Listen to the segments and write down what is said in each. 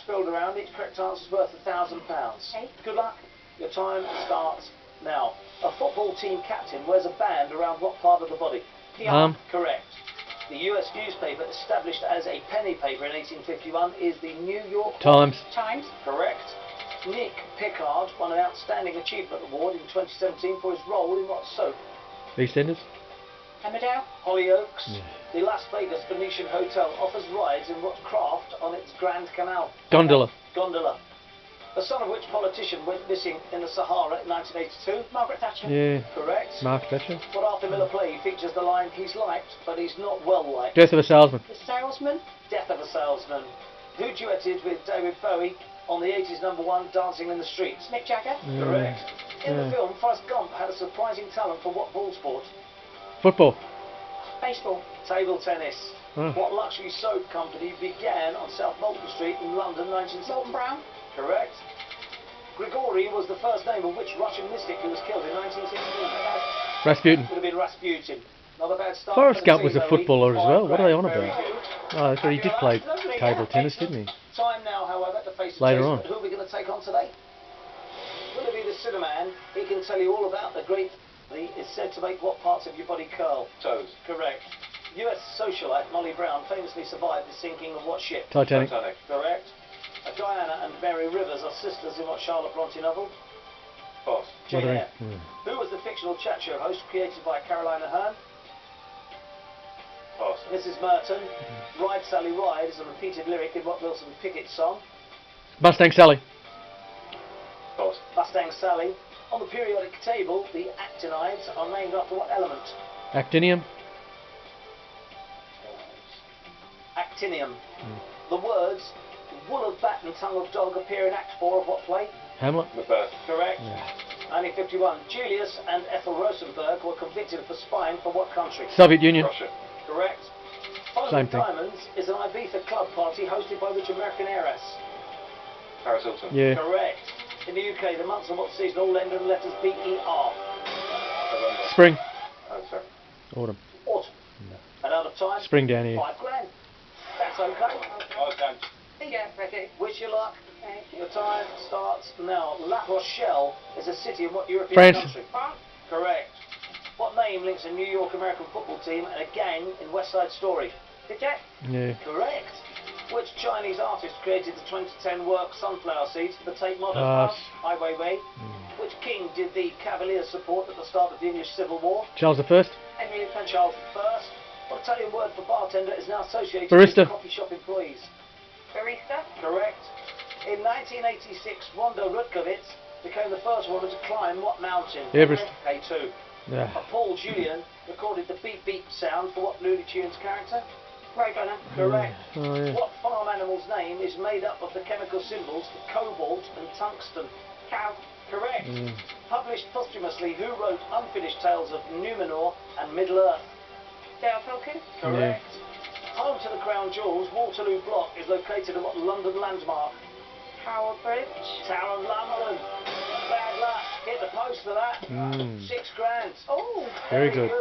spilled around. Each correct answer is worth £1,000. Okay. Good luck. Your time starts now. A football team captain wears a band around what part of the body? The arm. Correct. The US newspaper established as a penny paper in 1851 is the New York Times. Times. Correct. Nick Pickard won an Outstanding Achievement Award in 2017 for his role in what soap? EastEnders. Emmerdale. Hollyoaks. Yeah. The Las Vegas Venetian Hotel offers rides in what craft on its Grand Canal? Gondola. Gondola. The son of which politician went missing in the Sahara in 1982? Margaret Thatcher. Yeah. Correct. Mark Thatcher. What Arthur Miller play features the line, he's liked, but he's not well liked? Death of a Salesman. The Salesman. Death of a Salesman. Who duetted with David Bowie on the 80s #1 Dancing in the Streets? Mick Jagger. Correct. In the Yeah. film, Forrest Gump had a surprising talent for what ball sport? Football. Baseball. Table tennis. Oh. What luxury soap company began on South Molton Street in London, 1970? Molton Brown. Correct. Grigori was the first name of which Russian mystic who was killed in 1916? Rasputin. Would have been Rasputin. Not a bad start. Forrest for the Gump team, was a though. footballer as well. What are they on Very about? good. Oh, that's right. He did play Lovely. table tennis, Excellent. didn't he? Time now, however, to face the Later chase, on. but who are we going to take on today? Will it be the Cinnamon? He can tell you all about the great. He is said to make what parts of your body curl? Toes. Correct. US socialite Molly Brown famously survived the sinking of what ship? Titanic. Correct. Diana and Mary Rivers are sisters in what Charlotte Bronte novel? False. Jane Eyre. Yeah. Who was the fictional chat show host created by Carolina Hearn? False. Mrs. Merton. Ride Sally Ride is a repeated lyric in what Wilson Pickett song? Mustang Sally. False. Mustang Sally. On the periodic table, the actinides are named after what element? Actinium. Actinium. The words wool of bat and tongue of dog appear in Act 4 of what play? Hamlet. Macbeth. Correct. Yeah. 1951. Julius and Ethel Rosenberg were convicted for spying for what country? Soviet Union. Russia. Correct. Same Foaming thing. Diamonds is an Ibiza club party hosted by which American heiress? Paris Hilton. Yeah. Correct. In the UK, the months of what season all end in the letters B-E-R? November. Spring. Oh, sorry. Autumn. Autumn. And out of time? Spring down here. £5 That's okay. Oh, thanks. Yeah, ready. Wish you luck. Okay. Your time starts now. La Rochelle is a city in what European France. country? France. Correct. What name links a New York American football team and a gang in West Side Story? The Jet. Yeah. Correct. Which Chinese artist created the 2010 work Sunflower Seeds for the Tate Modern? Ai Weiwei. Which king did the Cavaliers support at the start of the English Civil War? Charles I. Henry V. Charles I. What Italian word for bartender is now associated Barista. with coffee shop employees? Barista. Correct. In 1986, Wanda Rutgers became the first woman to climb what mountain? Everest. K2. Yeah. Paul Julian recorded the beep beep sound for what Looney Tunes character? Roadrunner. Correct. Oh, yeah. What farm animal's name is made up of the chemical symbols cobalt and tungsten? Cow. Correct. Mm. Published posthumously, who wrote Unfinished Tales of Numenor and Middle-earth? Dale Tolkien. Correct. Home to the Crown Jewels, Waterloo Block is located at what London landmark? Tower Bridge. Tower of London. Bad luck. Hit the post for that. Mm. £6. Oh. Very good.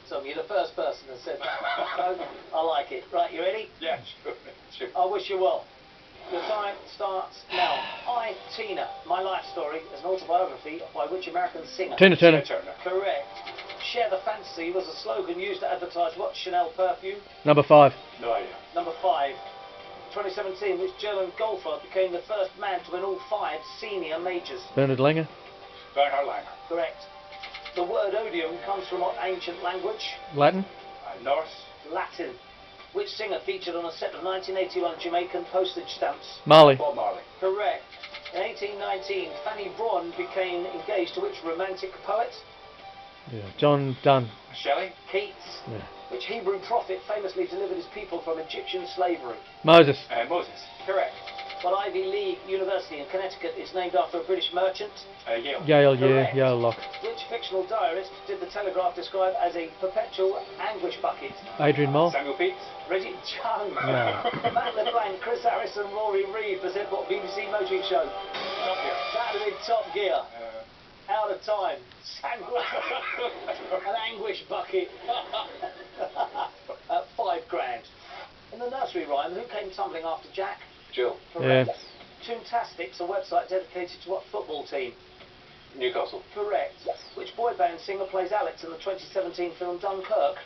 So you're the first person that said that. So, I like it. Right, you ready? Yeah, sure. I wish you well. Your time starts now. I, Tina, my life story is an autobiography by which American singer? Tina Turner. Turner. Correct. Share the fantasy was a slogan used to advertise what Chanel perfume? Number 5. No idea. Number 5. 2017, which German golfer became the first man to win all 5 senior majors? Bernard Langer. Bernhard Langer. Correct. The word odium comes from what ancient language? Latin. Norse. Latin. Which singer featured on a set of 1981 Jamaican postage stamps? Marley. Bob Marley. Correct. In 1819, Fanny Brawne became engaged to which romantic poet? Yeah. John Donne. Shelley. Keats. Yeah. Which Hebrew prophet famously delivered his people from Egyptian slavery? Moses. Moses. Correct. What Ivy League University in Connecticut is named after a British merchant? Yale. Yale. Correct. Yeah. Yale Lock. Which fictional diarist did the Telegraph describe as a perpetual anguish bucket? Adrian Mole. Samuel Pepys. Bridget Jones. Yeah. Matt LeBlanc, Chris Harris and Rory Reid present what BBC motoring show? Top Gear. That would have been Top Gear. Out of time. Sandwich. An anguish bucket. £5. In the nursery rhyme, who came tumbling after Jack? Jill. Yeah. Correct. Toontastic's a website dedicated to what football team? Newcastle. Correct. Which boy band singer plays Alex in the 2017 film Dunkirk?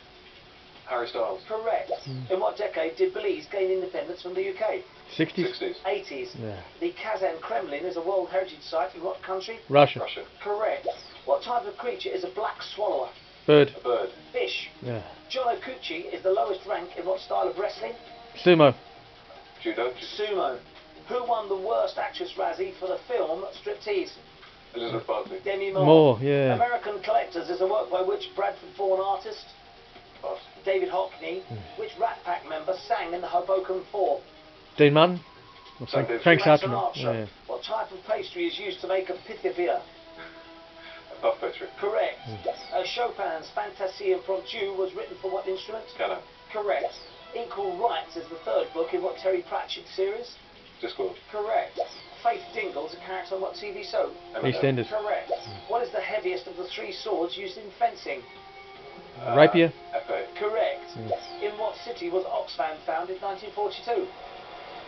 Harry Styles. Correct. In what decade did Belize gain independence from the UK? 60s? 60s. 80s. Yeah. The Kazan Kremlin is a World Heritage Site in what country? Russia. Russia. Correct. What type of creature is a black swallower? Bird. A bird. Fish. Yeah. John Okuchi is the lowest rank in what style of wrestling? Sumo. Judo. Sumo. Who won the worst actress Razzie for the film Striptease? Elizabeth Barkley. Demi Moore. Moore, yeah. American Collectors is a work by which Bradford-born artist? Pass. David Hockney. Which Rat Pack member sang in the Hoboken Four? Dean Martin. Or Frank Frank Sinatra. Sinatra. Yeah. What type of pastry is used to make a pithivier? A buff pastry. Correct. Chopin's Fantasie Impromptu was written for what instrument? Piano. Correct. Equal Rights is the third book in what Terry Pratchett series? Discord. Correct. Faith Dingle's a character on what TV soap? EastEnders. Correct. What is the heaviest of the three swords used in fencing? Rapier. Epee. Correct. In what city was Oxfam founded in 1942?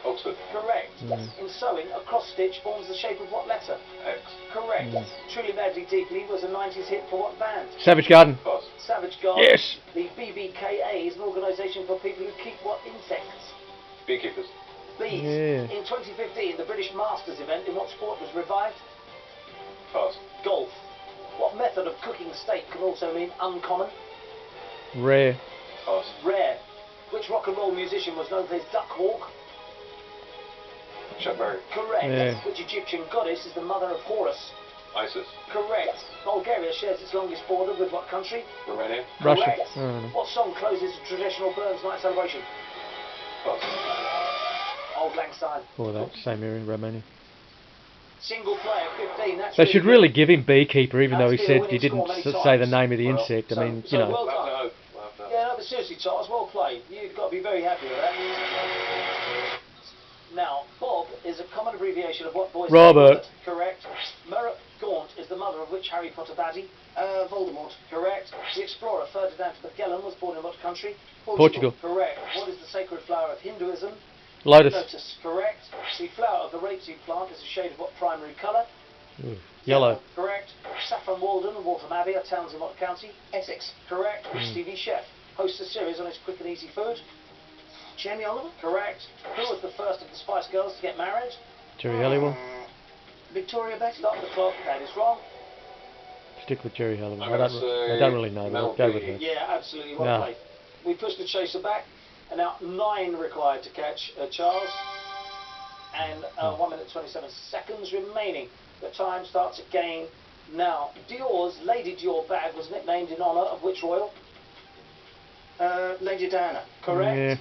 Oxford. Correct. In sewing, a cross stitch forms the shape of what letter? X. Correct. Truly Madly Deeply was a 90s hit for what band? Savage Garden. Pass. Savage Garden. Yes. The BBKA is an organisation for people who keep what insects? Beekeepers. Bees. Yeah. In 2015, the British Masters event in what sport was revived? Pass. Golf. What method of cooking steak can also mean uncommon? Rare. Pass. Rare. Which rock and roll musician was known for his duck walk? Chuck Berry. Correct. Yeah. Which Egyptian goddess is the mother of Horus? Isis. Correct. Bulgaria shares its longest border with what country? Romania. Russia. Correct. I don't know. What song closes a traditional Burns night celebration? Pass. Old Lang Syne. For that same area in Romania. Single player, 15. That's They should good. really give him Beekeeper, even though he That's been a said he winning didn't score many say the times. name of the Well, insect. I so- mean, so you know. well We'll have to done. hope. We'll have to hope. Yeah, no, but seriously, Charles, well played. You've got to be very happy with that. Now, Bob is a common abbreviation of what boy's name? Robert. Correct. Merritt Gaunt is the mother of which Harry Potter baddie? Voldemort. Correct. The explorer Ferdinand Magellan was born in what country? Portugal. Correct. What is the sacred flower of Hinduism? Lotus. Lotus. Correct. The flower of the rapeseed plant is a shade of what primary colour? Ooh, yellow. Correct. Saffron Walden and Waltham Abbey are towns in what county? Essex. Correct. Which TV chef hosts a series on his quick and easy food? Jamie Oliver. Correct. Who was the first of the Spice Girls to get married? Jerry Halliwell. Victoria Beckham. Stop the clock. That is wrong. Stick with Jerry Halliwell. I'm I gonna don't, say I don't really know, but I'll go with Mel her. Yeah, absolutely. Well No. played. We pushed the chaser back, and now 9 required to catch Charles, and 1 minute 27 seconds remaining. The time starts again. Now, Dior's Lady Dior bag was nicknamed in honour of which royal? Lady Diana. Correct. Yeah.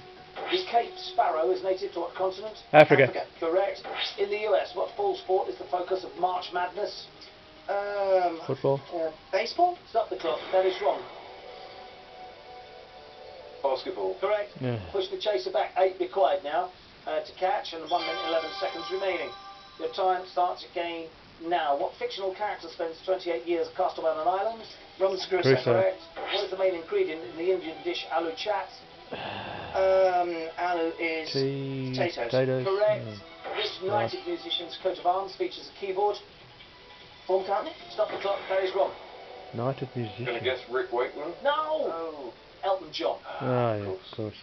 The Cape Sparrow is native to what continent? Africa. Correct. In the US, what fall sport is the focus of March Madness? Football. Baseball? Stop the clock. That is wrong. Basketball. Correct. Yeah. Push the chaser back. 8 required now to catch, and 1 minute 11 seconds remaining. Your time starts again now. What fictional character spends 28 years cast away on an island? Robinson Crusoe. Crusoe. Correct. What is the main ingredient in the Indian dish aloo chat? Aloo is Potatoes. Correct. Yeah. Which United musician's coat of arms features a keyboard? Paul McCartney. Stop the clock. That is wrong. Knighted Gonna musician. guess Rick Wakeman. No. Oh. Elton John. Ah, yeah, of course.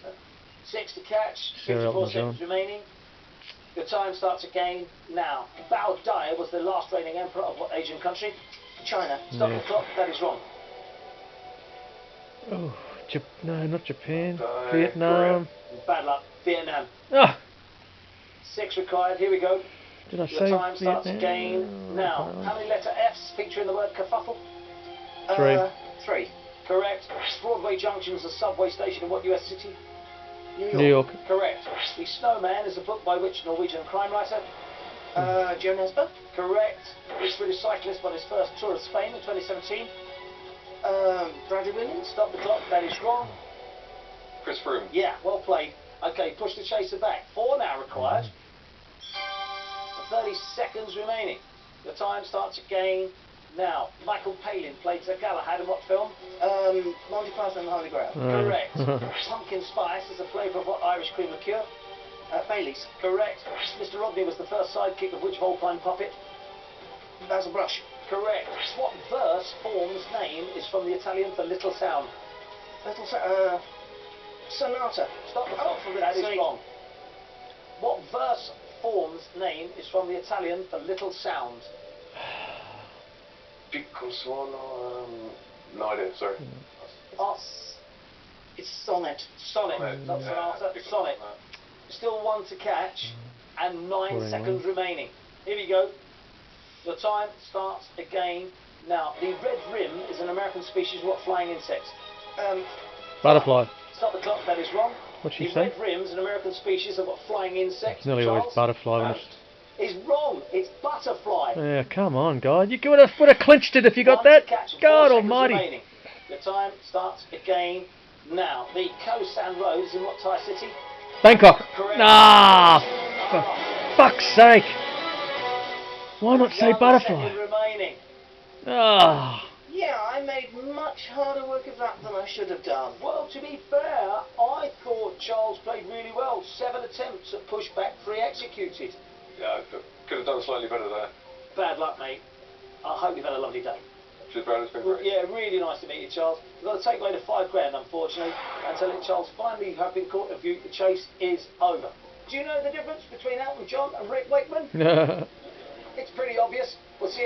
6 to catch. Sir 54 Elton seconds John. remaining. The time starts again now. Bao Dai was the last reigning emperor of what Asian country? China. Stop Yeah. the clock. That is wrong. Oh, no, not Japan. Dai, Vietnam. Bad luck. Vietnam. Ah, 6 required. Here we go. did I Your say time starts Vietnam? again now. How many letter F's feature in the word kerfuffle? 3. 3. Correct. Broadway Junction is a subway station in what US city? New York. Correct. The Snowman is a book by which Norwegian crime writer? Joe Nesbø. Correct. Which British cyclist won his first Tour of Spain in 2017? Bradley Williams. Stop the clock. That is wrong. Chris Froome. Yeah, well played. Okay, push the chaser back. 4 now required. 30 seconds remaining. The time starts again now. Michael Palin played Sir Galahad in what film? Monty Python and the Holy Grail. Correct. Pumpkin spice is a flavour of what Irish cream liqueur? Baileys. Correct. Mr. Rodney was the first sidekick of which Volpine puppet? Basil Brush. Correct. What verse form's name is from the Italian for little sound? Sonata. Stop the clock. That is sorry. wrong. What verse form's name is from the Italian for little sound? Piccolo suono. No idea. Sorry. It's sonnet. Sonnet. Sonnet. Not sonata. Piccolo Sonnet. suono. Still one to catch and 9 Boring seconds one. remaining. Here we go. The time starts again. Now, the red rim is an American species of what flying insect? Butterfly. Stop the clock, that is wrong. What'd she The say? red rim is an American species of what flying insect? It's nearly always Charles? butterfly when it's... Is wrong. It's butterfly. Yeah, come on, God. You would have clinched it if you got One to that. catch and 4 God seconds almighty. remaining. The time starts again now. The Koh-San Road is in what Thai city? Bangkok. Correct. Ah, for fuck's sake. Why not say 1 butterfly? second remaining. Ah. Yeah, I made much harder work of that than I should have done. Well, to be fair, I thought Charles played really well. 7 attempts at pushback, 3 executed. Yeah, I could have done slightly better there. Bad luck, mate. I hope you've had a lovely day. Cheers, Brad. It's been Well, great. yeah, really nice to meet you, Charles. We've got to take away the £5 grand, unfortunately, and tell you, Charles, finally you have been caught in view. The chase is over. Do you know the difference between Elton John and Rick Wakeman? It's pretty obvious. We'll see you